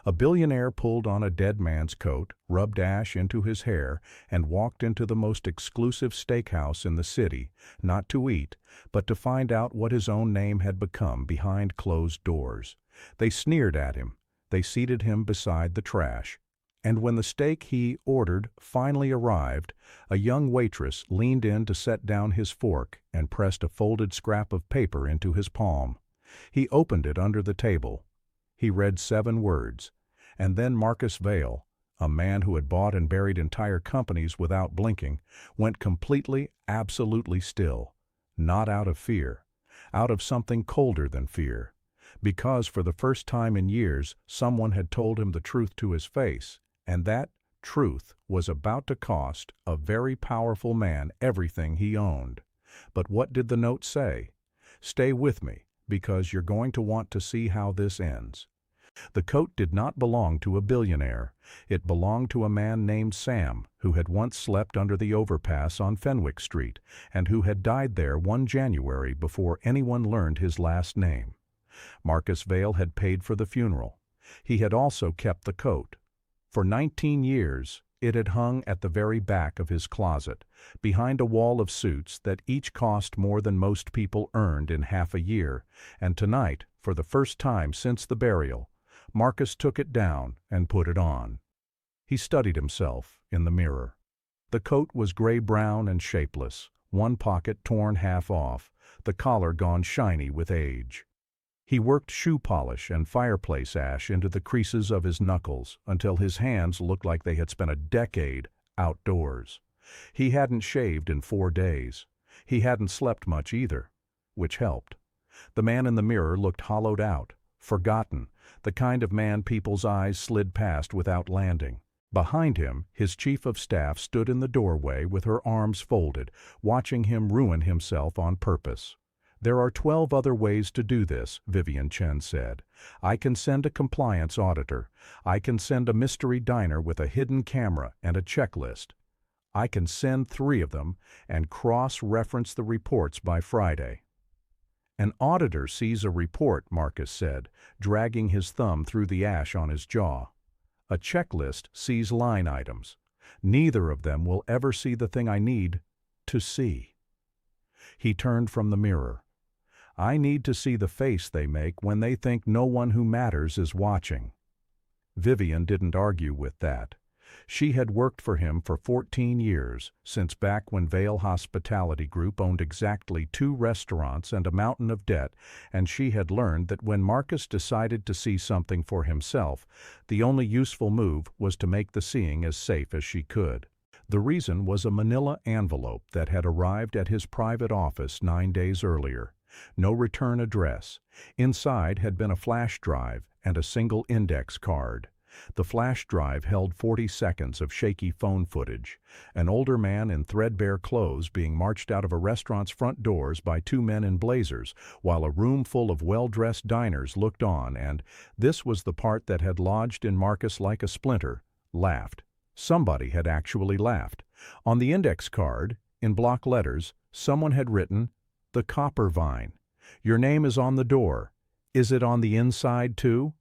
A billionaire pulled on a dead man's coat, rubbed ash into his hair, and walked into the most exclusive steakhouse in the city, not to eat, but to find out what his own name had become behind closed doors. They sneered at him. They seated him beside the trash. And when the steak he ordered finally arrived, a young waitress leaned in to set down his fork and pressed a folded scrap of paper into his palm. He opened it under the table. He read 7 words, and then Marcus Vail, a man who had bought and buried entire companies without blinking, went completely, absolutely still, not out of fear, out of something colder than fear, because for the first time in years someone had told him the truth to his face, and that truth was about to cost a very powerful man everything he owned. But what did the note say? Stay with me, because you're going to want to see how this ends. The coat did not belong to a billionaire. It belonged to a man named Sam, who had once slept under the overpass on Fenwick Street, and who had died there one January before anyone learned his last name. Marcus Vail had paid for the funeral. He had also kept the coat. For 19 years, it had hung at the very back of his closet, behind a wall of suits that each cost more than most people earned in half a year, and tonight, for the first time since the burial, Marcus took it down and put it on. He studied himself in the mirror. The coat was gray-brown and shapeless, one pocket torn half off, the collar gone shiny with age. He worked shoe polish and fireplace ash into the creases of his knuckles until his hands looked like they had spent a decade outdoors. He hadn't shaved in 4 days. He hadn't slept much either, which helped. The man in the mirror looked hollowed out, forgotten, the kind of man people's eyes slid past without landing. Behind him, his chief of staff stood in the doorway with her arms folded, watching him ruin himself on purpose. There are 12 other ways to do this, Vivian Chen said. I can send a compliance auditor. I can send a mystery diner with a hidden camera and a checklist. I can send 3 of them and cross-reference the reports by Friday. An auditor sees a report, Marcus said, dragging his thumb through the ash on his jaw. A checklist sees line items. Neither of them will ever see the thing I need to see. He turned from the mirror. I need to see the face they make when they think no one who matters is watching. Vivian didn't argue with that. She had worked for him for 14 years, since back when Vail Hospitality Group owned exactly 2 restaurants and a mountain of debt, and she had learned that when Marcus decided to see something for himself, the only useful move was to make the seeing as safe as she could. The reason was a manila envelope that had arrived at his private office 9 days earlier. No return address. Inside had been a flash drive and a single index card. The flash drive held 40 seconds of shaky phone footage. An older man in threadbare clothes being marched out of a restaurant's front doors by 2 men in blazers, while a room full of well-dressed diners looked on and, this was the part that had lodged in Marcus like a splinter, laughed. Somebody had actually laughed. On the index card, in block letters, someone had written, "The Copper Vine. Your name is on the door. Is it on the inside too?"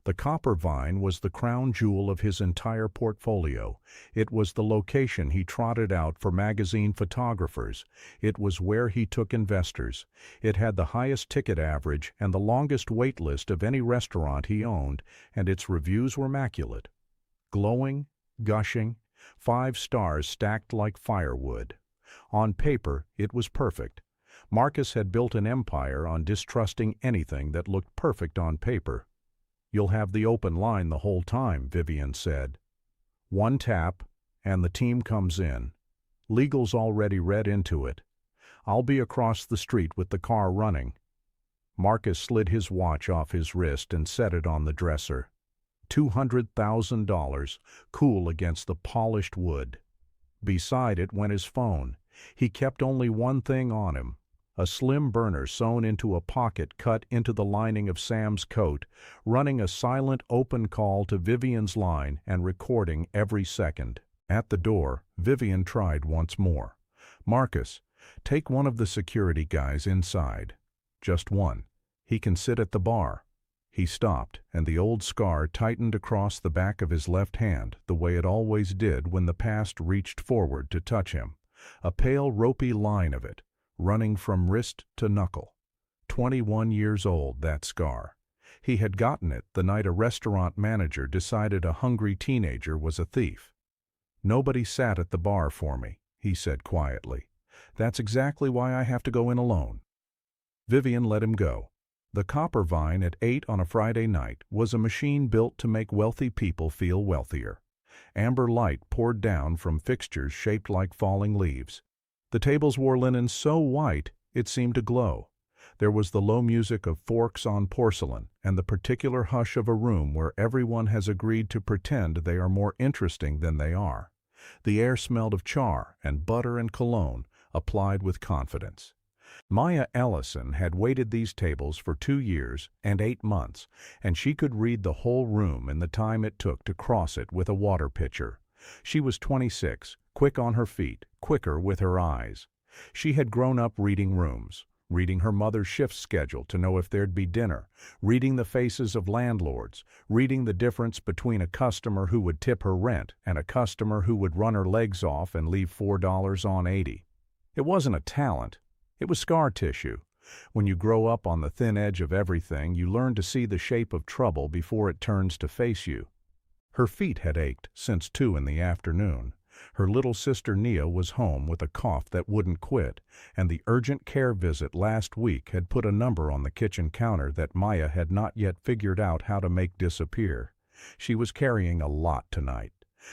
The Copper Vine was the crown jewel of his entire portfolio. It was the location he trotted out for magazine photographers. It was where he took investors. It had the highest ticket average and the longest wait list of any restaurant he owned, and its reviews were immaculate. Glowing, gushing, 5 stars stacked like firewood. On paper, it was perfect. Marcus had built an empire on distrusting anything that looked perfect on paper. You'll have the open line the whole time, Vivian said. 1 tap, and the team comes in. Legal's already read into it. I'll be across the street with the car running. Marcus slid his watch off his wrist and set it on the dresser. $200,000, cool against the polished wood. Beside it went his phone. He kept only one thing on him. A slim burner sewn into a pocket cut into the lining of Sam's coat, running a silent open call to Vivian's line and recording every second. At the door, Vivian tried once more. Marcus, take one of the security guys inside. Just one. He can sit at the bar. He stopped, and the old scar tightened across the back of his left hand the way it always did when the past reached forward to touch him. A pale, ropey line of it, running from wrist to knuckle. 21 years old, that scar. He had gotten it the night a restaurant manager decided a hungry teenager was a thief. "Nobody sat at the bar for me," he said quietly. "That's exactly why I have to go in alone." Vivian let him go. The Copper Vine at 8 on a Friday night was a machine built to make wealthy people feel wealthier. Amber light poured down from fixtures shaped like falling leaves. The tables wore linen so white it seemed to glow. There was the low music of forks on porcelain and the particular hush of a room where everyone has agreed to pretend they are more interesting than they are. The air smelled of char and butter and cologne, applied with confidence. Maya Ellison had waited these tables for 2 years and 8 months, and she could read the whole room in the time it took to cross it with a water pitcher. She was 26, quick on her feet, quicker with her eyes. She had grown up reading rooms, reading her mother's shift schedule to know if there'd be dinner, reading the faces of landlords, reading the difference between a customer who would tip her rent and a customer who would run her legs off and leave $4 on 80. It wasn't a talent. It was scar tissue. When you grow up on the thin edge of everything, you learn to see the shape of trouble before it turns to face you. Her feet had ached since 2 in the afternoon. Her little sister Nia was home with a cough that wouldn't quit, and the urgent care visit last week had put a number on the kitchen counter that Maya had not yet figured out how to make disappear. She was carrying a lot tonight.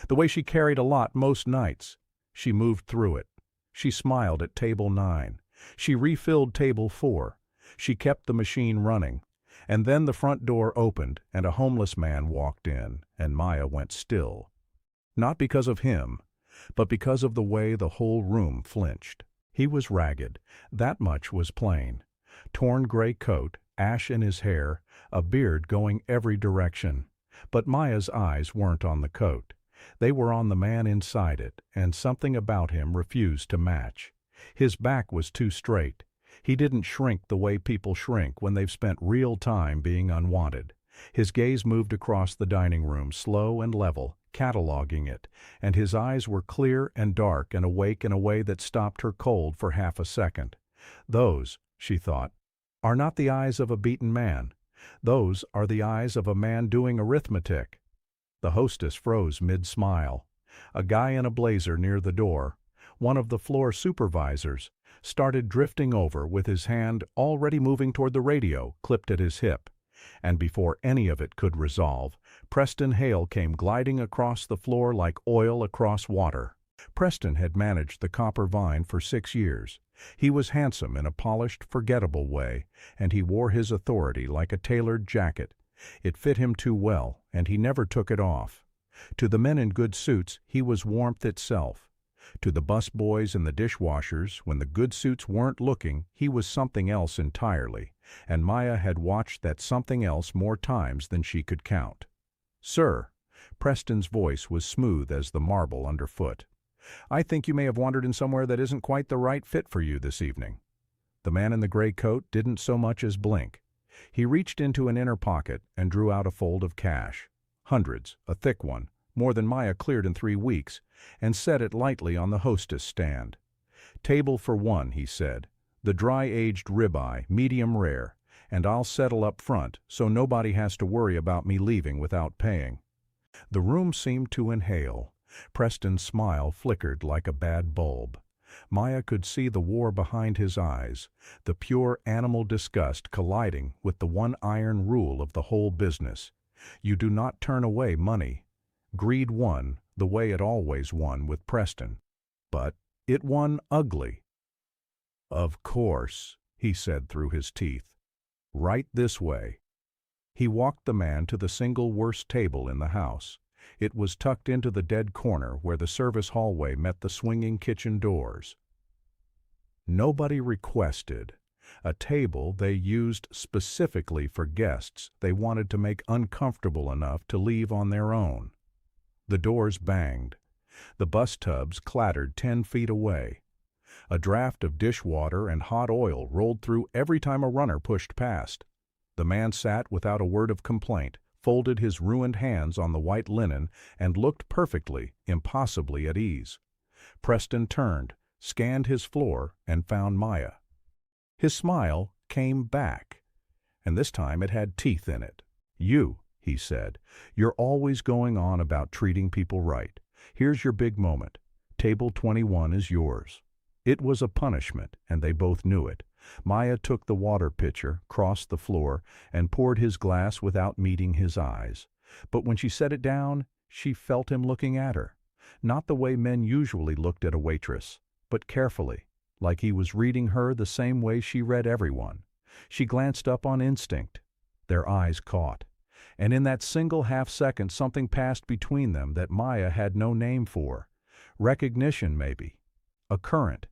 The way she carried a lot most nights. She moved through it. She smiled at table 9. She refilled table 4. She kept the machine running. And then the front door opened and a homeless man walked in, and Maya went still. Not because of him, but because of the way the whole room flinched. He was ragged, that much was plain. Torn gray coat, ash in his hair, a beard going every direction. But Maya's eyes weren't on the coat. They were on the man inside it, and something about him refused to match. His back was too straight. He didn't shrink the way people shrink when they've spent real time being unwanted. His gaze moved across the dining room, slow and level, cataloging it, and his eyes were clear and dark and awake in a way that stopped her cold for half a second. Those, she thought, are not the eyes of a beaten man. Those are the eyes of a man doing arithmetic. The hostess froze mid-smile. A guy in a blazer near the door, one of the floor supervisors, started drifting over with his hand already moving toward the radio, clipped at his hip. And before any of it could resolve, Preston Hale came gliding across the floor like oil across water. Preston had managed the Copper Vine for 6 years. He was handsome in a polished, forgettable way, and he wore his authority like a tailored jacket. It fit him too well, and he never took it off. To the men in good suits, he was warmth itself. To the busboys and the dishwashers, when the good suits weren't looking, he was something else entirely, and Maya had watched that something else more times than she could count. "Sir," Preston's voice was smooth as the marble underfoot. "I think you may have wandered in somewhere that isn't quite the right fit for you this evening." The man in the gray coat didn't so much as blink. He reached into an inner pocket and drew out a fold of cash. Hundreds, a thick one, more than Maya cleared in 3 weeks, and set it lightly on the hostess stand. "Table for 1, he said. "The dry-aged ribeye, medium rare, and I'll settle up front so nobody has to worry about me leaving without paying." The room seemed to inhale. Preston's smile flickered like a bad bulb. Maya could see the war behind his eyes, the pure animal disgust colliding with the one iron rule of the whole business. You do not turn away money. Greed won the way it always won with Preston. But it won ugly. "Of course," he said through his teeth. "Right this way." He walked the man to the single worst table in the house. It was tucked into the dead corner where the service hallway met the swinging kitchen doors. Nobody requested. A table they used specifically for guests they wanted to make uncomfortable enough to leave on their own. The doors banged. The bus tubs clattered 10 feet away. A draft of dishwater and hot oil rolled through every time a runner pushed past. The man sat without a word of complaint, folded his ruined hands on the white linen, and looked perfectly, impossibly at ease. Preston turned, scanned his floor, and found Maya. His smile came back, and this time it had teeth in it. "You," he said, "you're always going on about treating people right. Here's your big moment. Table 21 is yours." It was a punishment, and they both knew it. Maya took the water pitcher, crossed the floor, and poured his glass without meeting his eyes. But when she set it down, she felt him looking at her. Not the way men usually looked at a waitress, but carefully, like he was reading her the same way she read everyone. She glanced up on instinct. Their eyes caught. And in that single half-second something passed between them that Maya had no name for. Recognition, maybe. A current.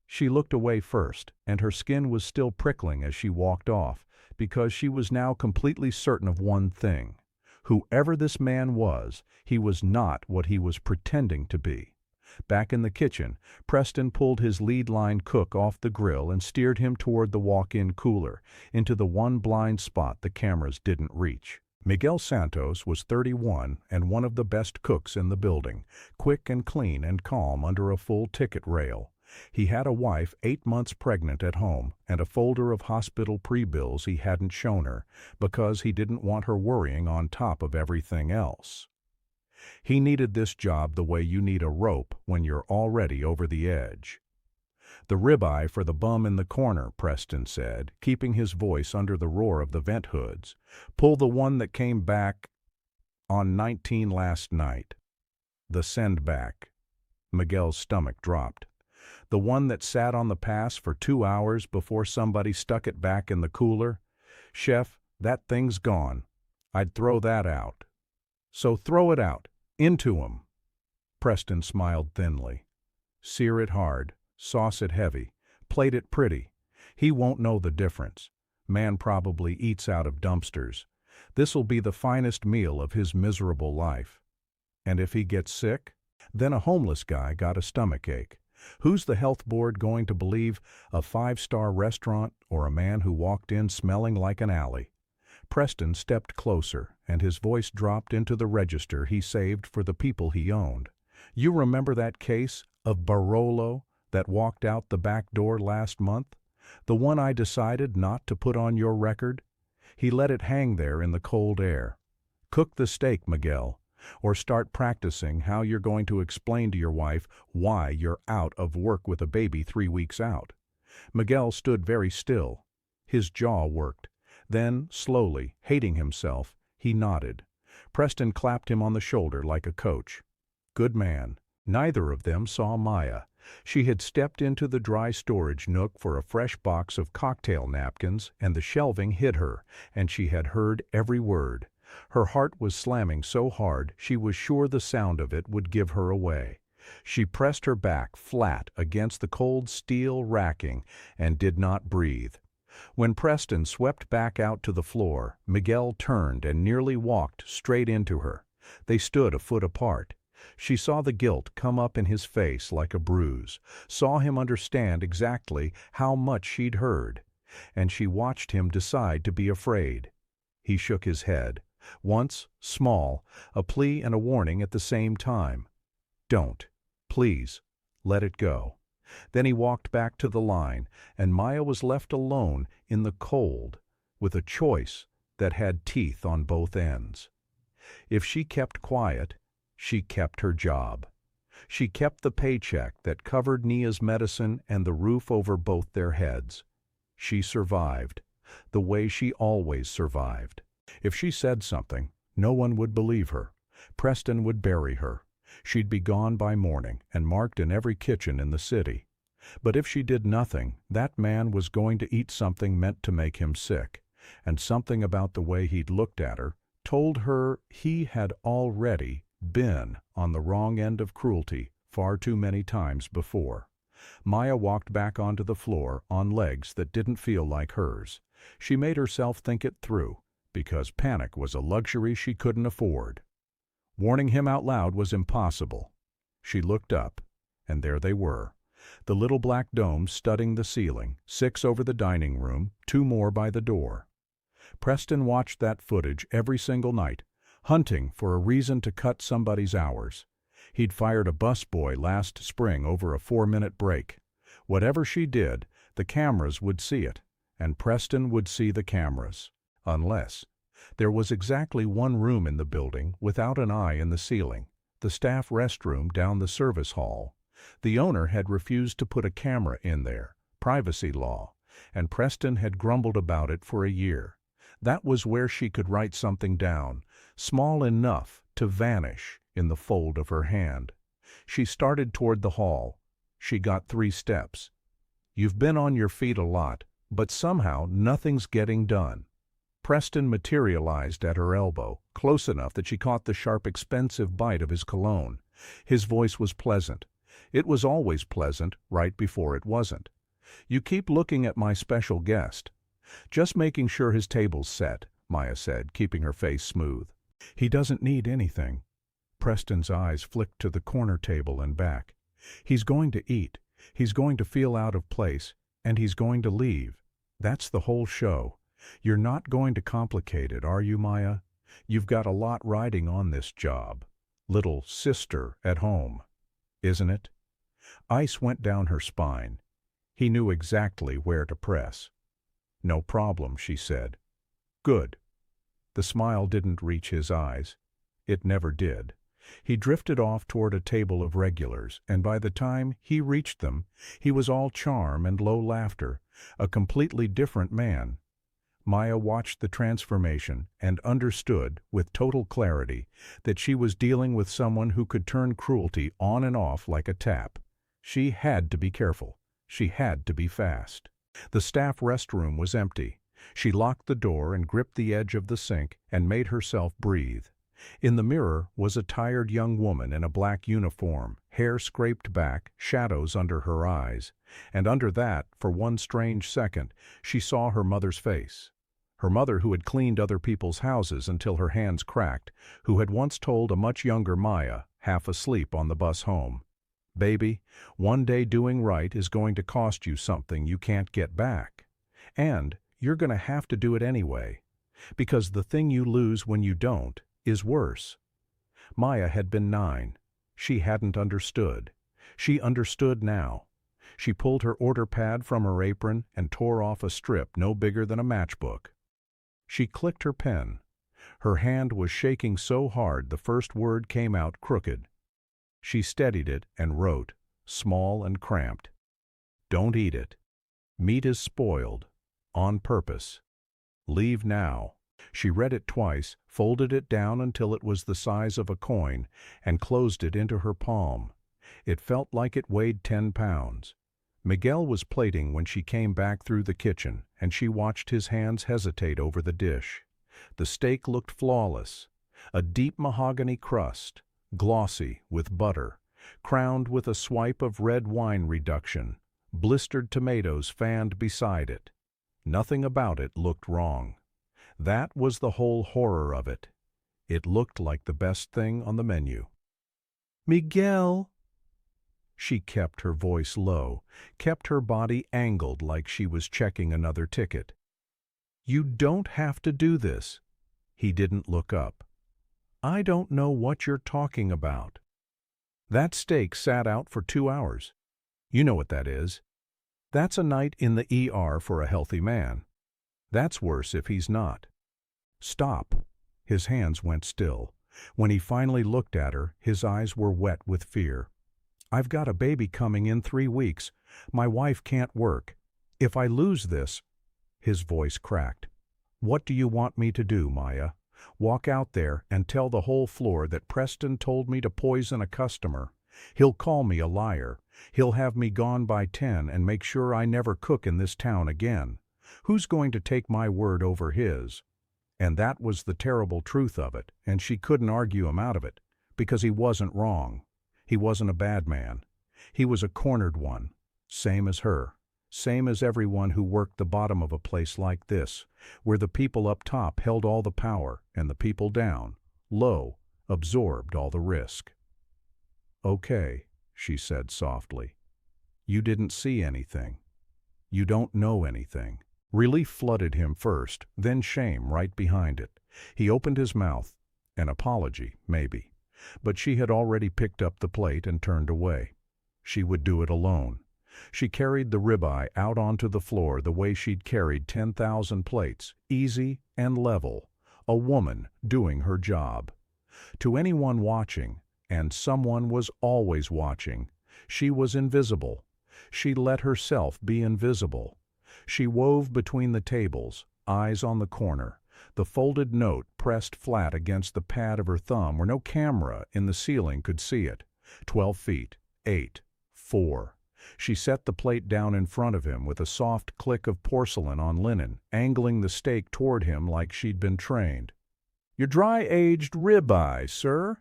She looked away first, and her skin was still prickling as she walked off, because she was now completely certain of one thing. Whoever this man was, he was not what he was pretending to be. Back in the kitchen, Preston pulled his lead-line cook off the grill and steered him toward the walk-in cooler, into the one blind spot the cameras didn't reach. Miguel Santos was 31 and one of the best cooks in the building, quick and clean and calm under a full ticket rail. He had a wife 8 months pregnant at home and a folder of hospital pre-bills he hadn't shown her because he didn't want her worrying on top of everything else. He needed this job the way you need a rope when you're already over the edge. "The ribeye for the bum in the corner," Preston said, keeping his voice under the roar of the vent hoods. "Pull the one that came back on 19 last night." The send back. Miguel's stomach dropped. The one that sat on the pass for 2 hours before somebody stuck it back in the cooler? "Chef, that thing's gone. I'd throw that out." "So throw it out. Into 'em." Preston smiled thinly. "Sear it hard. Sauce it heavy. Plate it pretty. He won't know the difference. Man probably eats out of dumpsters. This'll be the finest meal of his miserable life. And if he gets sick? Then a homeless guy got a stomachache. Who's the health board going to believe, a 5-star restaurant or a man who walked in smelling like an alley?" Preston stepped closer, and his voice dropped into the register he saved for the people he owned. "You remember that case of Barolo that walked out the back door last month? The one I decided not to put on your record? He let it hang there in the cold air. Cook the steak, Miguel, or start practicing how you're going to explain to your wife why you're out of work with a baby 3 weeks out." Miguel stood very still. His jaw worked. Then, slowly, hating himself, he nodded. Preston clapped him on the shoulder like a coach. Good man. Neither of them saw Maya. She had stepped into the dry storage nook for a fresh box of cocktail napkins, and the shelving hid her, and she had heard every word. Her heart was slamming so hard she was sure the sound of it would give her away. She pressed her back flat against the cold steel racking and did not breathe. When Preston swept back out to the floor, Miguel turned and nearly walked straight into her. They stood a foot apart. She saw the guilt come up in his face like a bruise, saw him understand exactly how much she'd heard, and she watched him decide to be afraid. He shook his head. Once, small, a plea and a warning at the same time. "Don't. Please. Let it go." Then he walked back to the line, and Maya was left alone in the cold, with a choice that had teeth on both ends. If she kept quiet, she kept her job. She kept the paycheck that covered Nia's medicine and the roof over both their heads. She survived, the way she always survived. If she said something, no one would believe her. Preston would bury her. She'd be gone by morning and marked in every kitchen in the city. But if she did nothing, that man was going to eat something meant to make him sick, and something about the way he'd looked at her told her he had already been on the wrong end of cruelty far too many times before. Maya walked back onto the floor on legs that didn't feel like hers. She made herself think it through, because panic was a luxury she couldn't afford. Warning him out loud was impossible. She looked up, and there they were. The little black domes studding the ceiling, 6 over the dining room, 2 more by the door. Preston watched that footage every single night, hunting for a reason to cut somebody's hours. He'd fired a busboy last spring over a 4-minute break. Whatever she did, the cameras would see it, and Preston would see the cameras. Unless there was exactly one room in the building without an eye in the ceiling, the staff restroom down the service hall. The owner had refused to put a camera in there, privacy law, and Preston had grumbled about it for a year. That was where she could write something down, small enough to vanish in the fold of her hand. She started toward the hall. She got 3 steps. You've been on your feet a lot, but somehow nothing's getting done. Preston materialized at her elbow, close enough that she caught the sharp, expensive bite of his cologne. His voice was pleasant. It was always pleasant right before it wasn't. You keep looking at my special guest. Just making sure his table's set, Maya said, keeping her face smooth. He doesn't need anything. Preston's eyes flicked to the corner table and back. He's going to eat. He's going to feel out of place, and he's going to leave. That's the whole show. You're not going to complicate it, are you, Maya? You've got a lot riding on this job. Little sister at home, isn't it? Ice went down her spine. He knew exactly where to press. No problem, she said. Good. The smile didn't reach his eyes. It never did. He drifted off toward a table of regulars, and by the time he reached them, he was all charm and low laughter, a completely different man. Maya watched the transformation and understood, with total clarity, that she was dealing with someone who could turn cruelty on and off like a tap. She had to be careful. She had to be fast. The staff restroom was empty. She locked the door and gripped the edge of the sink and made herself breathe. In the mirror was a tired young woman in a black uniform, hair scraped back, shadows under her eyes. And under that, for one strange second, she saw her mother's face. Her mother, who had cleaned other people's houses until her hands cracked, who had once told a much younger Maya, half asleep on the bus home, "Baby, one day doing right is going to cost you something you can't get back. And you're going to have to do it anyway. Because the thing you lose when you don't is worse." Maya had been 9. She hadn't understood. She understood now. She pulled her order pad from her apron and tore off a strip no bigger than a matchbook. She clicked her pen. Her hand was shaking so hard the first word came out crooked. She steadied it and wrote, small and cramped, "Don't eat it. Meat is spoiled. On purpose. Leave now." She read it twice, folded it down until it was the size of a coin, and closed it into her palm. It felt like it weighed 10 pounds. Miguel was plating when she came back through the kitchen, and she watched his hands hesitate over the dish. The steak looked flawless. A deep mahogany crust, glossy with butter, crowned with a swipe of red wine reduction, blistered tomatoes fanned beside it. Nothing about it looked wrong. That was the whole horror of it. It looked like the best thing on the menu. "Miguel!" She kept her voice low, kept her body angled like she was checking another ticket. "You don't have to do this." He didn't look up. "I don't know what you're talking about." "That steak sat out for 2 hours. You know what that is. That's a night in the ER for a healthy man. That's worse if he's not." "Stop." His hands went still. When he finally looked at her, his eyes were wet with fear. "I've got a baby coming in 3 weeks. My wife can't work. If I lose this—" His voice cracked. "What do you want me to do, Maya? Walk out there and tell the whole floor that Preston told me to poison a customer? He'll call me a liar. He'll have me gone by 10 and make sure I never cook in this town again. Who's going to take my word over his?" And that was the terrible truth of it, and she couldn't argue him out of it, because he wasn't wrong. He wasn't a bad man. He was a cornered one, same as her, same as everyone who worked the bottom of a place like this, where the people up top held all the power and the people down, low, absorbed all the risk. "Okay," she said softly. "You didn't see anything. You don't know anything. Relief flooded him first, then shame right behind it. He opened his mouth. An apology, maybe. But she had already picked up the plate and turned away. She would do it alone. She carried the ribeye out onto the floor the way she'd carried 10,000 plates, easy and level. A woman doing her job. To anyone watching, and someone was always watching, she was invisible. She let herself be invisible. She wove between the tables, eyes on the corner, the folded note pressed flat against the pad of her thumb where no camera in the ceiling could see it. 12 feet, 8, 4. She set the plate down in front of him with a soft click of porcelain on linen, angling the steak toward him like she'd been trained. "Your dry-aged ribeye, sir."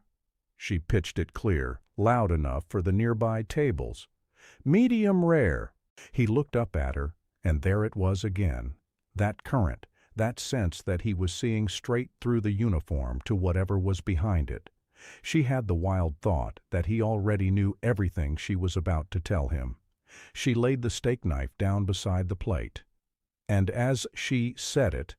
She pitched it clear, loud enough for the nearby tables. "Medium rare." He looked up at her, and there it was again. That current, that sense that he was seeing straight through the uniform to whatever was behind it. She had the wild thought that he already knew everything she was about to tell him. She laid the steak knife down beside the plate. And as she said it,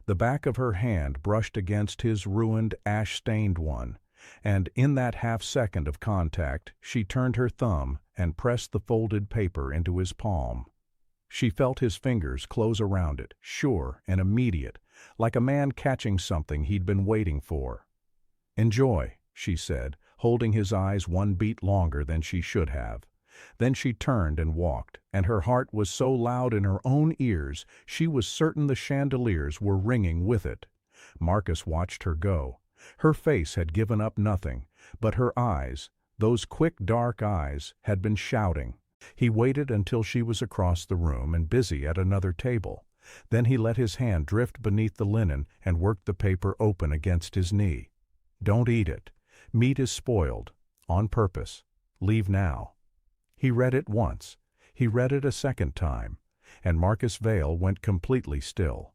the back of her hand brushed against his ruined, ash-stained one, and in that half-second of contact she turned her thumb and pressed the folded paper into his palm. She felt his fingers close around it, sure and immediate, like a man catching something he'd been waiting for. "Enjoy," she said, holding his eyes one beat longer than she should have. Then she turned and walked, and her heart was so loud in her own ears she was certain the chandeliers were ringing with it. Marcus watched her go. Her face had given up nothing, but her eyes, those quick dark eyes, had been shouting. He waited until she was across the room and busy at another table. Then he let his hand drift beneath the linen and worked the paper open against his knee. "Don't eat it. Meat is spoiled. On purpose. Leave now." He read it once. He read it a second time. And Marcus Vail went completely still.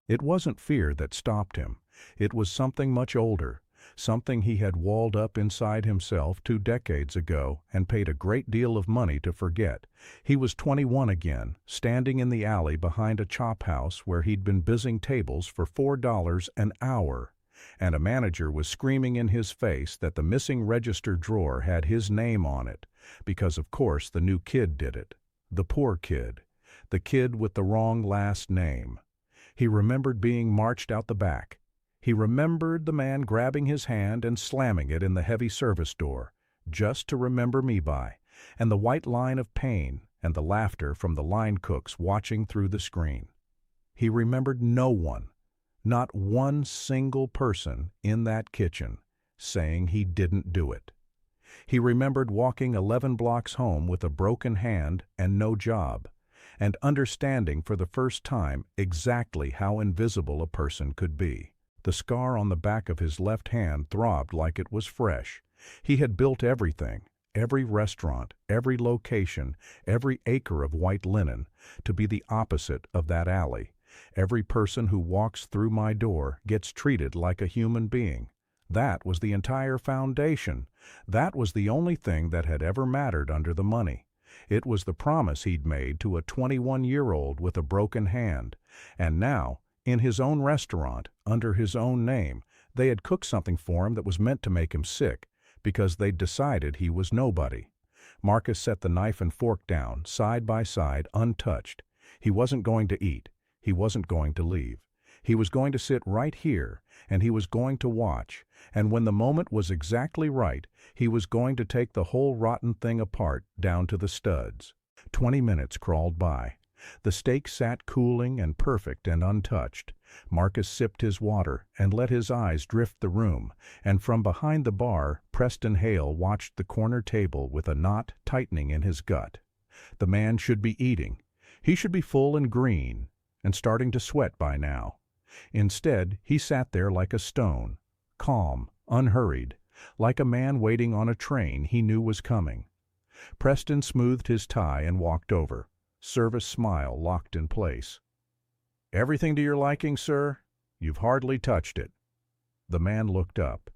It wasn't fear that stopped him. It was something much older, something he had walled up inside himself 2 decades ago and paid a great deal of money to forget. He was 21 again, standing in the alley behind a chop house where he'd been busying tables for $4 an hour. And a manager was screaming in his face that the missing register drawer had his name on it, because of course the new kid did it. The poor kid. The kid with the wrong last name. He remembered being marched out the back. He remembered the man grabbing his hand and slamming it in the heavy service door, just to remember me by, and the white line of pain and the laughter from the line cooks watching through the screen. He remembered no one, not one single person in that kitchen, saying he didn't do it. He remembered walking 11 blocks home with a broken hand and no job, and understanding for the first time exactly how invisible a person could be. The scar on the back of his left hand throbbed like it was fresh. He had built everything, every restaurant, every location, every acre of white linen, to be the opposite of that alley. Every person who walks through my door gets treated like a human being. That was the entire foundation. That was the only thing that had ever mattered under the money. It was the promise he'd made to a 21-year-old with a broken hand. And now, in his own restaurant, under his own name, they had cooked something for him that was meant to make him sick, because they'd decided he was nobody. Marcus set the knife and fork down, side by side, untouched. He wasn't going to eat. He wasn't going to leave. He was going to sit right here, and he was going to watch, and when the moment was exactly right, he was going to take the whole rotten thing apart down to the studs. 20 minutes crawled by. The steak sat cooling and perfect and untouched. Marcus sipped his water and let his eyes drift the room, and from behind the bar, Preston Hale watched the corner table with a knot tightening in his gut. The man should be eating. He should be full and green, and starting to sweat by now. Instead, he sat there like a stone, calm, unhurried, like a man waiting on a train he knew was coming. Preston smoothed his tie and walked over. Service smile locked in place. "Everything to your liking, sir? You've hardly touched it." The man looked up.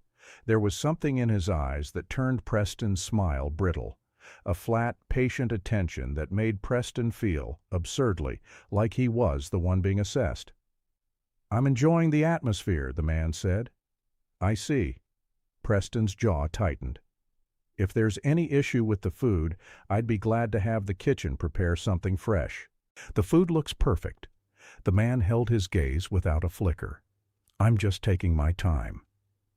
There was something in his eyes that turned Preston's smile brittle. a flat, patient attention that made Preston feel, absurdly, like he was the one being assessed. "I'm enjoying the atmosphere," the man said. "I see." Preston's jaw tightened. "If there's any issue with the food, I'd be glad to have the kitchen prepare something fresh. The food looks perfect." The man held his gaze without a flicker. "I'm just taking my time."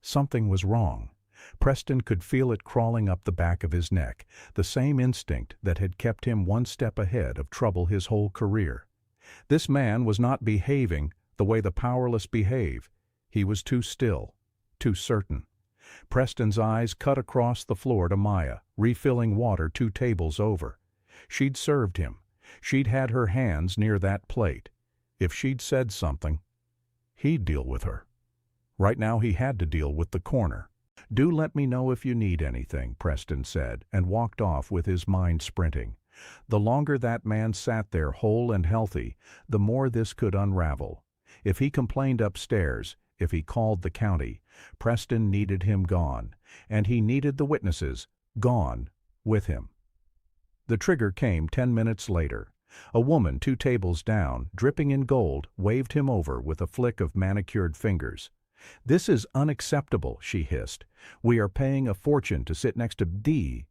Something was wrong. Preston could feel it crawling up the back of his neck, the same instinct that had kept him one step ahead of trouble his whole career. This man was not behaving the way the powerless behave. He was too still, too certain. Preston's eyes cut across the floor to Maya, refilling water 2 tables over. She'd served him. She'd had her hands near that plate. If she'd said something, he'd deal with her. Right now he had to deal with the corner. "Do let me know if you need anything," Preston said, and walked off with his mind sprinting. The longer that man sat there whole and healthy, the more this could unravel. If he complained upstairs, if he called the county, Preston needed him gone, and he needed the witnesses gone with him. The trigger came 10 minutes later. A woman 2 tables down, dripping in gold, waved him over with a flick of manicured fingers. "This is unacceptable," she hissed. "We are paying a fortune to sit next to D."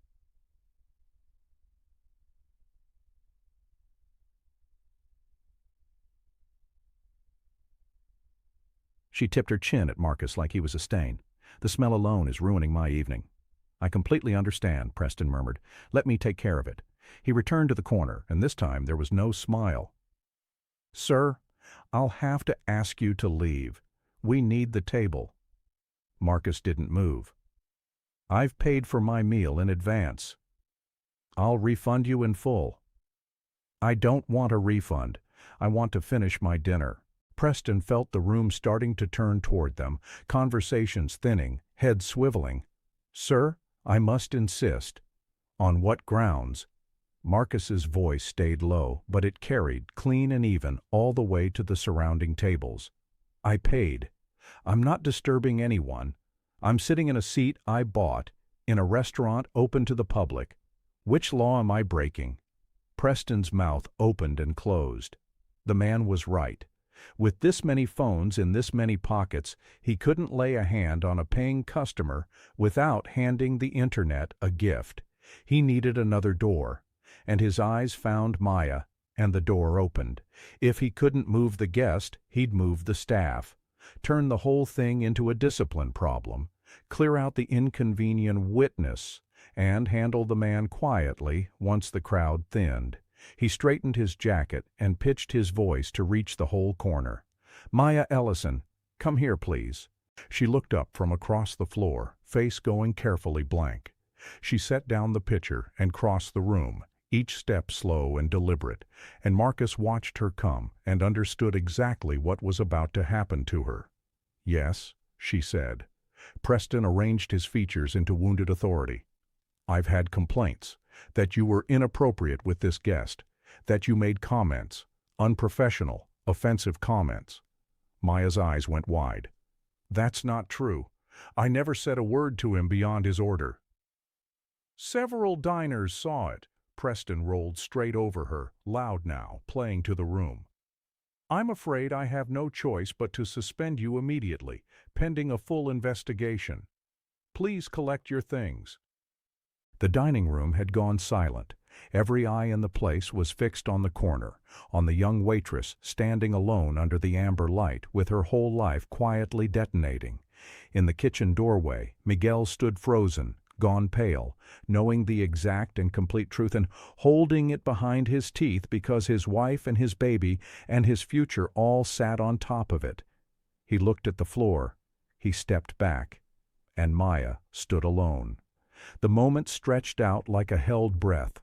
She tipped her chin at Marcus like he was a stain. "The smell alone is ruining my evening." "I completely understand," Preston murmured. "Let me take care of it." He returned to the corner, and this time there was no smile. "Sir, I'll have to ask you to leave. We need the table." Marcus didn't move. "I've paid for my meal in advance." "I'll refund you in full." "I don't want a refund. I want to finish my dinner." Preston felt the room starting to turn toward them, conversations thinning, heads swiveling. "Sir, I must insist." "On what grounds?" Marcus's voice stayed low, but it carried, clean and even, all the way to the surrounding tables. "I paid. I'm not disturbing anyone. I'm sitting in a seat I bought, in a restaurant open to the public. Which law am I breaking?" Preston's mouth opened and closed. The man was right. With this many phones in this many pockets, he couldn't lay a hand on a paying customer without handing the internet a gift. He needed another door, and his eyes found Maya, and the door opened. If he couldn't move the guest, he'd move the staff. Turn the whole thing into a discipline problem, clear out the inconvenient witness, and handle the man quietly once the crowd thinned. He straightened his jacket and pitched his voice to reach the whole corner. "Maya Ellison, come here, please." She looked up from across the floor, face going carefully blank. She set down the pitcher and crossed the room, each step slow and deliberate, and Marcus watched her come and understood exactly what was about to happen to her. "Yes," she said. Preston arranged his features into wounded authority. "I've had complaints that you were inappropriate with this guest, that you made comments, unprofessional, offensive comments." Maya's eyes went wide. "That's not true. I never said a word to him beyond his order." "Several diners saw it." Preston rolled straight over her, loud now, playing to the room. "I'm afraid I have no choice but to suspend you immediately, pending a full investigation. Please collect your things." The dining room had gone silent. Every eye in the place was fixed on the corner, on the young waitress standing alone under the amber light with her whole life quietly detonating. In the kitchen doorway, Miguel stood frozen, gone pale, knowing the exact and complete truth and holding it behind his teeth because his wife and his baby and his future all sat on top of it. He looked at the floor. He stepped back, and Maya stood alone. The moment stretched out like a held breath.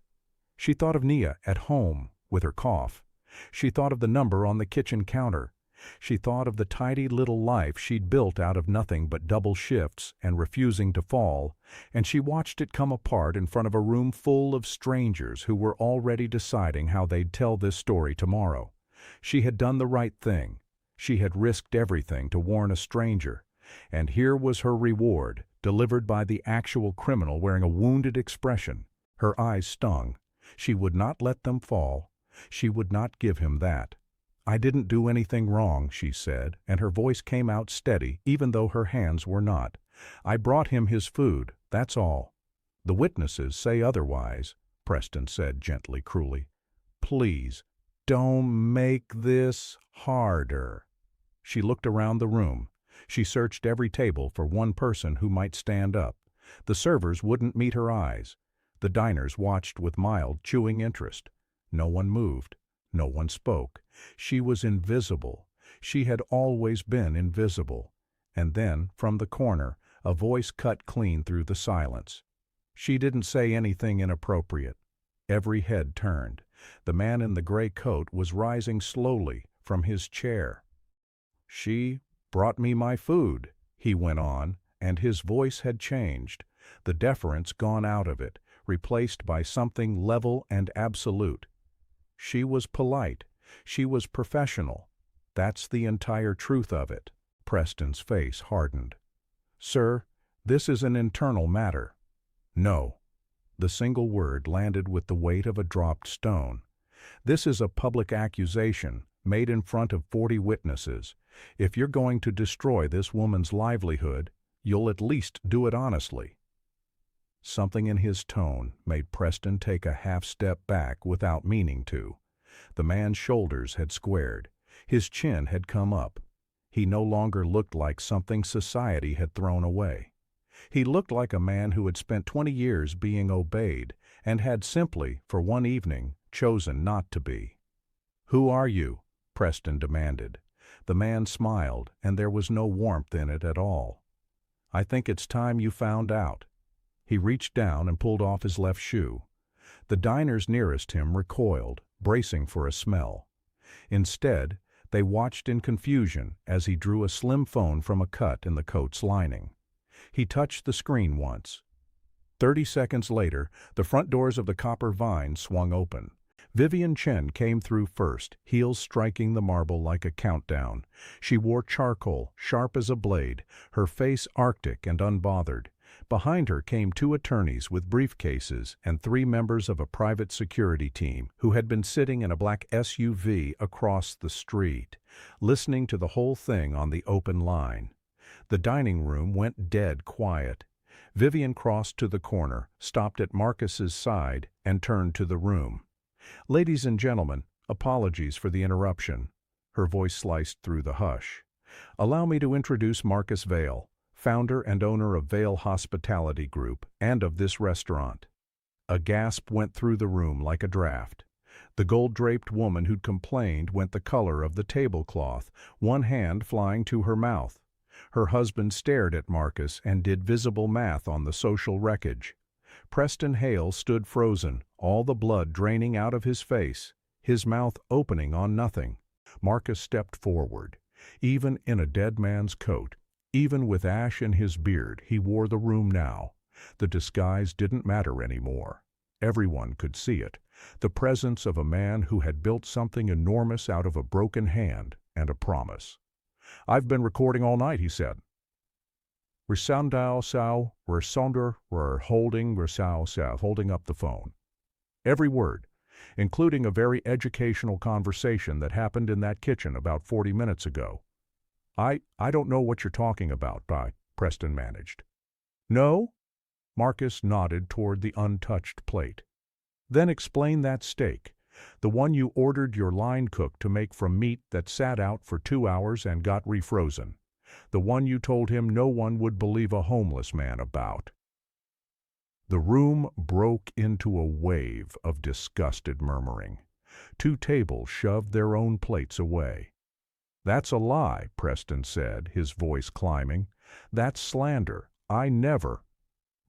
She thought of Nia at home with her cough. She thought of the number on the kitchen counter. She thought of the tidy little life she'd built out of nothing but double shifts and refusing to fall, and she watched it come apart in front of a room full of strangers who were already deciding how they'd tell this story tomorrow. She had done the right thing. She had risked everything to warn a stranger, and here was her reward, delivered by the actual criminal wearing a wounded expression. Her eyes stung. She would not let them fall. She would not give him that. "I didn't do anything wrong," she said, and her voice came out steady, even though her hands were not. "I brought him his food, that's all." "The witnesses say otherwise," Preston said gently, cruelly. "Please, don't make this harder." She looked around the room. She searched every table for one person who might stand up. The servers wouldn't meet her eyes. The diners watched with mild, chewing interest. No one moved. No one spoke. She was invisible. She had always been invisible. And then, from the corner, a voice cut clean through the silence. She didn't say anything inappropriate. Every head turned. The man in the gray coat was rising slowly from his chair. "She brought me my food," he went on, and his voice had changed, the deference gone out of it, replaced by something level and absolute. "She was polite. She was professional. That's the entire truth of it." Preston's face hardened. "Sir, this is an internal matter." "No." The single word landed with the weight of a dropped stone. "This is a public accusation, made in front of 40 witnesses. If you're going to destroy this woman's livelihood, you'll at least do it honestly." Something in his tone made Preston take a half-step back without meaning to. The man's shoulders had squared. His chin had come up. He no longer looked like something society had thrown away. He looked like a man who had spent 20 years being obeyed and had simply, for one evening, chosen not to be. "Who are you?" Preston demanded. The man smiled, and there was no warmth in it at all. "I think it's time you found out." He reached down and pulled off his left shoe. The diners nearest him recoiled, bracing for a smell. Instead, they watched in confusion as he drew a slim phone from a cut in the coat's lining. He touched the screen once. 30 seconds later, the front doors of the copper vine swung open. Vivian Chen came through first, heels striking the marble like a countdown. She wore charcoal, sharp as a blade, her face arctic and unbothered. Behind her came 2 attorneys with briefcases and 3 members of a private security team who had been sitting in a black SUV across the street, listening to the whole thing on the open line. The dining room went dead quiet. Vivian crossed to the corner, stopped at Marcus's side, and turned to the room. "Ladies and gentlemen, apologies for the interruption." Her voice sliced through the hush. "Allow me to introduce Marcus Vale, founder and owner of Vale Hospitality Group and of this restaurant." A gasp went through the room like a draft. The gold-draped woman who'd complained went the color of the tablecloth, one hand flying to her mouth. Her husband stared at Marcus and did visible math on the social wreckage. Preston Hale stood frozen, all the blood draining out of his face, his mouth opening on nothing. Marcus stepped forward. Even in a dead man's coat, even with ash in his beard, he wore the room now. The disguise didn't matter anymore. Everyone could see it. The presence of a man who had built something enormous out of a broken hand and a promise. "I've been recording all night," he said. We're holding up the phone. Every word, including a very educational conversation that happened in that kitchen about 40 minutes ago. I don't know what you're talking about," Preston managed. "No?" Marcus nodded toward the untouched plate. "Then explain that steak, the one you ordered your line cook to make from meat that sat out for 2 hours and got refrozen. The one you told him no one would believe a homeless man about." The room broke into a wave of disgusted murmuring. 2 tables shoved their own plates away. "That's a lie," Preston said, his voice climbing. "That's slander. I never—"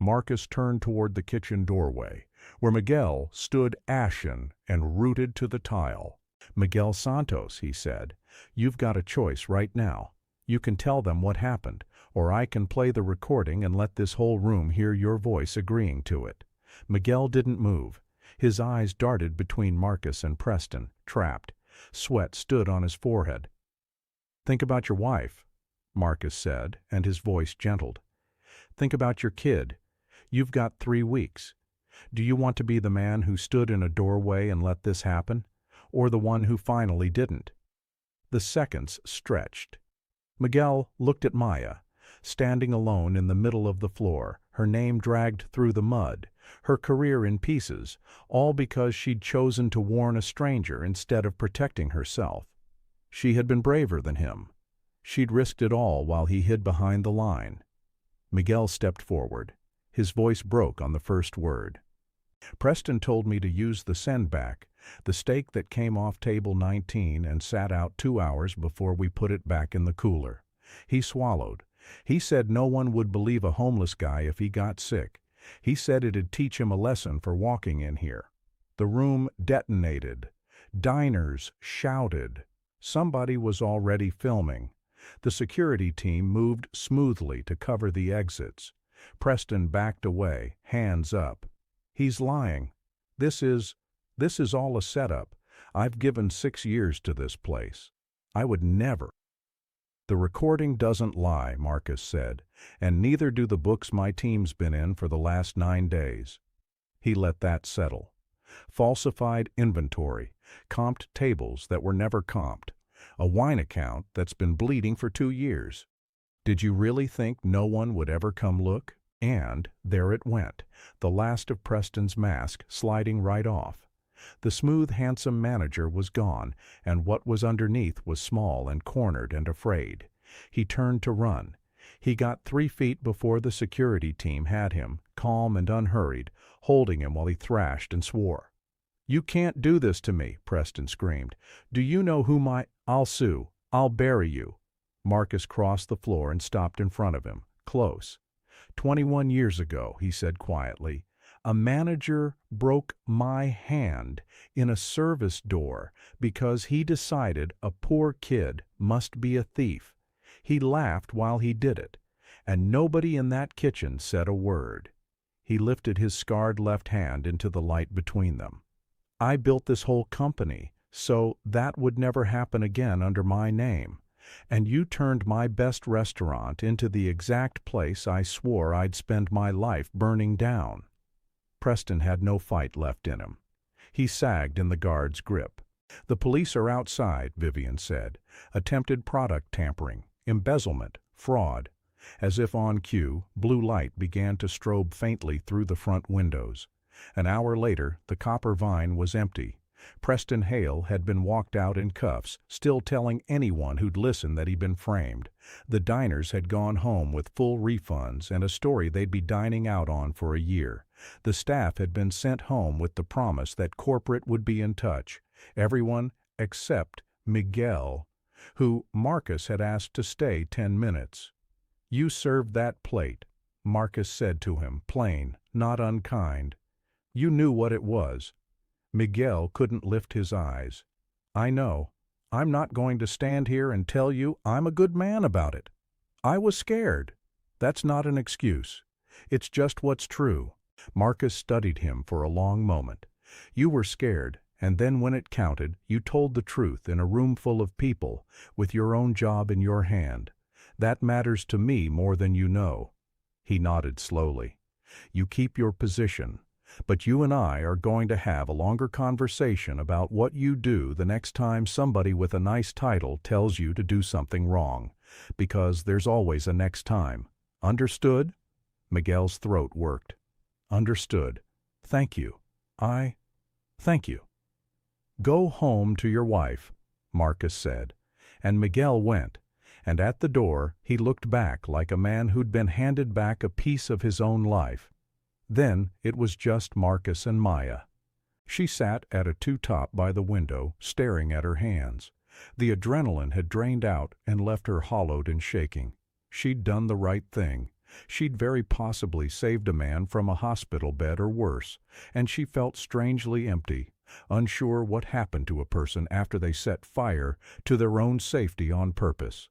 Marcus turned toward the kitchen doorway, where Miguel stood ashen and rooted to the tile. "Miguel Santos," he said, "you've got a choice right now. You can tell them what happened, or I can play the recording and let this whole room hear your voice agreeing to it." Miguel didn't move. His eyes darted between Marcus and Preston, trapped. Sweat stood on his forehead. "Think about your wife," Marcus said, and his voice gentled. "Think about your kid. You've got 3 weeks. Do you want to be the man who stood in a doorway and let this happen, or the one who finally didn't? The seconds stretched. Miguel looked at Maya, standing alone in the middle of the floor, her name dragged through the mud, her career in pieces, all because she'd chosen to warn a stranger instead of protecting herself. She had been braver than him. She'd risked it all while he hid behind the line. Miguel stepped forward. His voice broke on the first word. Preston told me to use the sendback, the steak that came off table 19 and sat out 2 hours before we put it back in the cooler. He swallowed. He said no one would believe a homeless guy if he got sick. He said it'd teach him a lesson for walking in here. The room detonated. Diners shouted. Somebody was already filming. The security team moved smoothly to cover the exits. Preston backed away, hands up. He's lying. This is all a setup. I've given 6 years to this place. I would never. The recording doesn't lie, Marcus said, and neither do the books my team's been in for the last 9 days. He let that settle. Falsified inventory, comped tables that were never comped, a wine account that's been bleeding for 2 years. Did you really think no one would ever come look? And there it went, the last of Preston's mask sliding right off. The smooth, handsome manager was gone, and what was underneath was small and cornered and afraid. He turned to run. He got 3 feet before the security team had him, calm and unhurried, holding him while he thrashed and swore. "You can't do this to me," Preston screamed. "Do you know who I'll sue. I'll bury you." Marcus crossed the floor and stopped in front of him, close. 21 years ago, he said quietly, a manager broke my hand in a service door because he decided a poor kid must be a thief. He laughed while he did it, and nobody in that kitchen said a word. He lifted his scarred left hand into the light between them. I built this whole company, so that would never happen again under my name. And you turned my best restaurant into the exact place I swore I'd spend my life burning down. Preston had no fight left in him. He sagged in the guard's grip. The police are outside, Vivian said. Attempted product tampering, embezzlement, fraud. As if on cue, blue light began to strobe faintly through the front windows. An hour later, the copper vine was empty. Preston Hale had been walked out in cuffs, still telling anyone who'd listen that he'd been framed. The diners had gone home with full refunds and a story they'd be dining out on for a year. The staff had been sent home with the promise that corporate would be in touch. Everyone except Miguel, who Marcus had asked to stay 10 minutes. "You served that plate," Marcus said to him, plain, not unkind. "You knew what it was." Miguel couldn't lift his eyes. "I know. I'm not going to stand here and tell you I'm a good man about it. I was scared. That's not an excuse. It's just what's true." Marcus studied him for a long moment. "You were scared, and then when it counted, you told the truth in a room full of people, with your own job in your hand. That matters to me more than you know." He nodded slowly. "You keep your position. But you and I are going to have a longer conversation about what you do the next time somebody with a nice title tells you to do something wrong, because there's always a next time. Understood?" Miguel's throat worked. "Understood. Thank you. Thank you." "Go home to your wife," Marcus said, and Miguel went, and at the door he looked back like a man who'd been handed back a piece of his own life. Then it was just Marcus and Maya. She sat at a two-top by the window, staring at her hands. The adrenaline had drained out and left her hollowed and shaking. She'd done the right thing. She'd very possibly saved a man from a hospital bed or worse, and she felt strangely empty, unsure what happened to a person after they set fire to their own safety on purpose.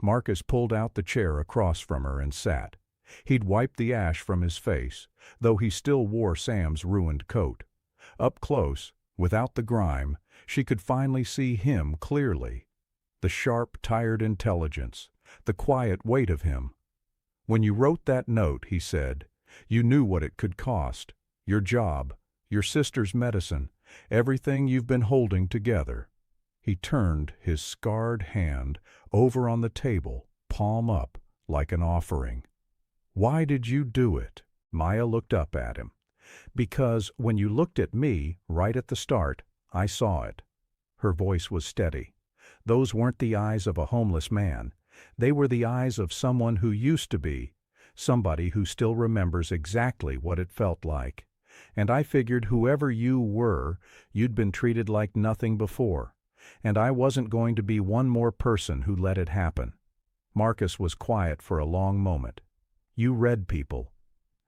Marcus pulled out the chair across from her and sat. He'd wiped the ash from his face, though he still wore Sam's ruined coat. Up close, without the grime, she could finally see him clearly. The sharp, tired intelligence, the quiet weight of him. "When you wrote that note," he said, "you knew what it could cost. your job, your sister's medicine, everything you've been holding together." He turned his scarred hand over on the table, palm up, like an offering. "Why did you do it?" Maya looked up at him. "Because when you looked at me, right at the start, I saw it." Her voice was steady. Those weren't the eyes of a homeless man. They were the eyes of someone who used to be, somebody who still remembers exactly what it felt like. And I figured whoever you were, you'd been treated like nothing before. And I wasn't going to be one more person who let it happen. Marcus was quiet for a long moment. "You read people."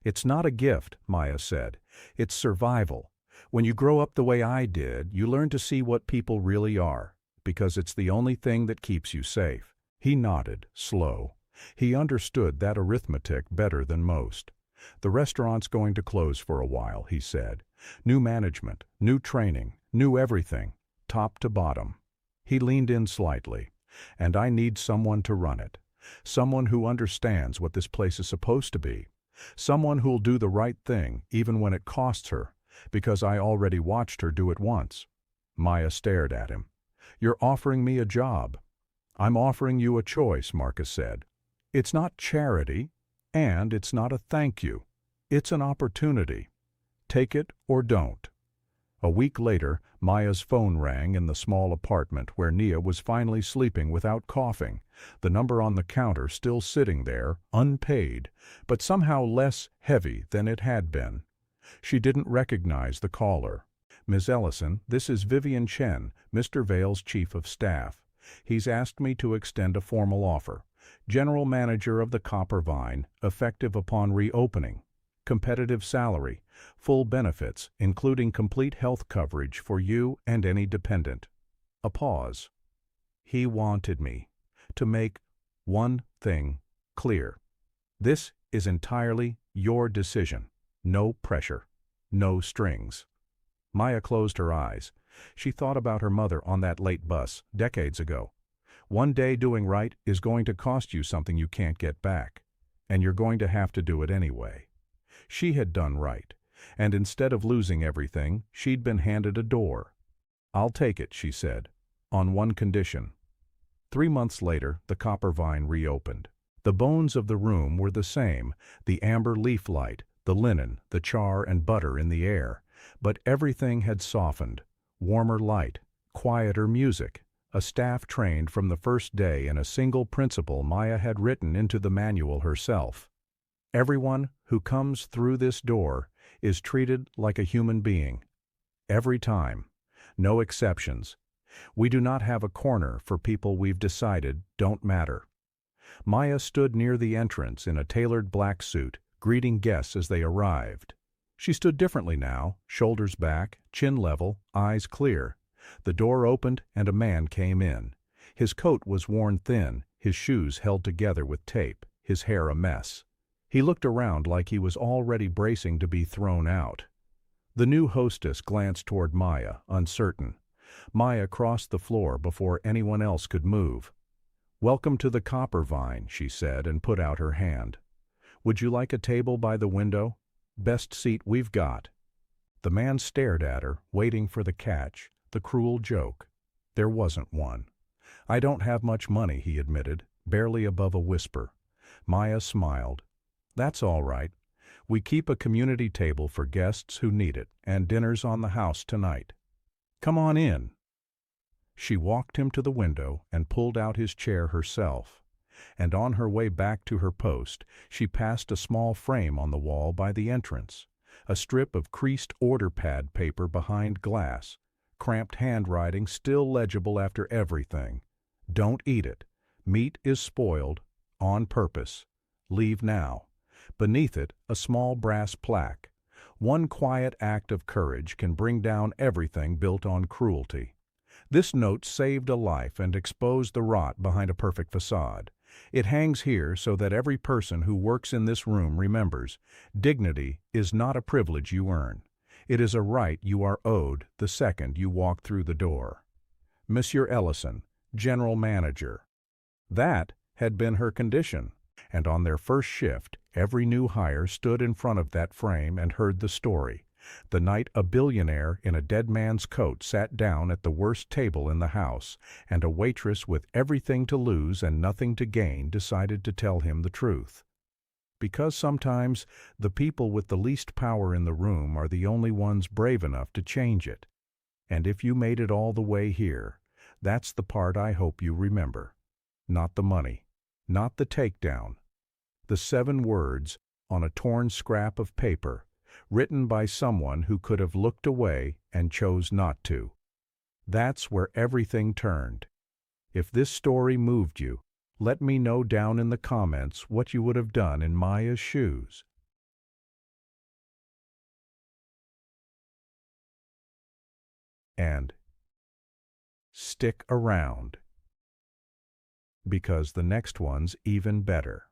"It's not a gift," Maya said. "It's survival. When you grow up the way I did, you learn to see what people really are, because it's the only thing that keeps you safe." He nodded, slow. He understood that arithmetic better than most. "The restaurant's going to close for a while," he said. "New management, new training, new everything, top to bottom." He leaned in slightly. "And I need someone to run it. Someone who understands what this place is supposed to be. Someone who'll do the right thing, even when it costs her, because I already watched her do it once." Maya stared at him. "You're offering me a job." "I'm offering you a choice," Marcus said. "It's not charity, and it's not a thank you. It's an opportunity. Take it or don't." A week later, Maya's phone rang in the small apartment where Nia was finally sleeping without coughing, the number on the counter still sitting there, unpaid, but somehow less heavy than it had been. She didn't recognize the caller. "Ms. Ellison, this is Vivian Chen, Mr. Vale's chief of staff. He's asked me to extend a formal offer. General manager of the Copper Vine, effective upon reopening. Competitive salary, full benefits, including complete health coverage for you and any dependent." A pause. "He wanted me to make one thing clear. This is entirely your decision. No pressure. No strings." Maya closed her eyes. She thought about her mother on that late bus, decades ago. One day doing right is going to cost you something you can't get back, and you're going to have to do it anyway. She had done right, and instead of losing everything, she'd been handed a door. "I'll take it," she said, "on one condition." 3 months later, the Copper Vine reopened. The bones of the room were the same, the amber leaf light, the linen, the char and butter in the air, but everything had softened. Warmer light, quieter music, a staff trained from the first day in a single principle Maya had written into the manual herself. Everyone who comes through this door is treated like a human being. Every time. No exceptions. We do not have a corner for people we've decided don't matter. Maya stood near the entrance in a tailored black suit, greeting guests as they arrived. She stood differently now, shoulders back, chin level, eyes clear. The door opened and a man came in. His coat was worn thin, his shoes held together with tape, his hair a mess. He looked around like he was already bracing to be thrown out. The new hostess glanced toward Maya, uncertain. Maya crossed the floor before anyone else could move. "Welcome to the Copper Vine," she said, and put out her hand. "Would you like a table by the window? Best seat we've got." The man stared at her, waiting for the catch, the cruel joke. There wasn't one. "I don't have much money," he admitted, barely above a whisper. Maya smiled. "That's all right. We keep a community table for guests who need it, and dinner's on the house tonight. Come on in." She walked him to the window and pulled out his chair herself. And on her way back to her post, she passed a small frame on the wall by the entrance, a strip of creased order pad paper behind glass, cramped handwriting still legible after everything. "Don't eat it. Meat is spoiled. On purpose. Leave now." Beneath it, a small brass plaque. "One quiet act of courage can bring down everything built on cruelty." This note saved a life and exposed the rot behind a perfect facade. It hangs here so that every person who works in this room remembers, dignity is not a privilege you earn. It is a right you are owed the second you walk through the door. Monsieur Ellison, General Manager. That had been her condition, and on their first shift, Every new hire stood in front of that frame and heard the story. The night a billionaire in a dead man's coat sat down at the worst table in the house, and a waitress with everything to lose and nothing to gain decided to tell him the truth. Because sometimes the people with the least power in the room are the only ones brave enough to change it. And if you made it all the way here, that's the part I hope you remember. Not the money, not the takedown. The 7 words on a torn scrap of paper, written by someone who could have looked away and chose not to. That's where everything turned. If this story moved you, let me know down in the comments what you would have done in Maya's shoes. And stick around, because the next one's even better.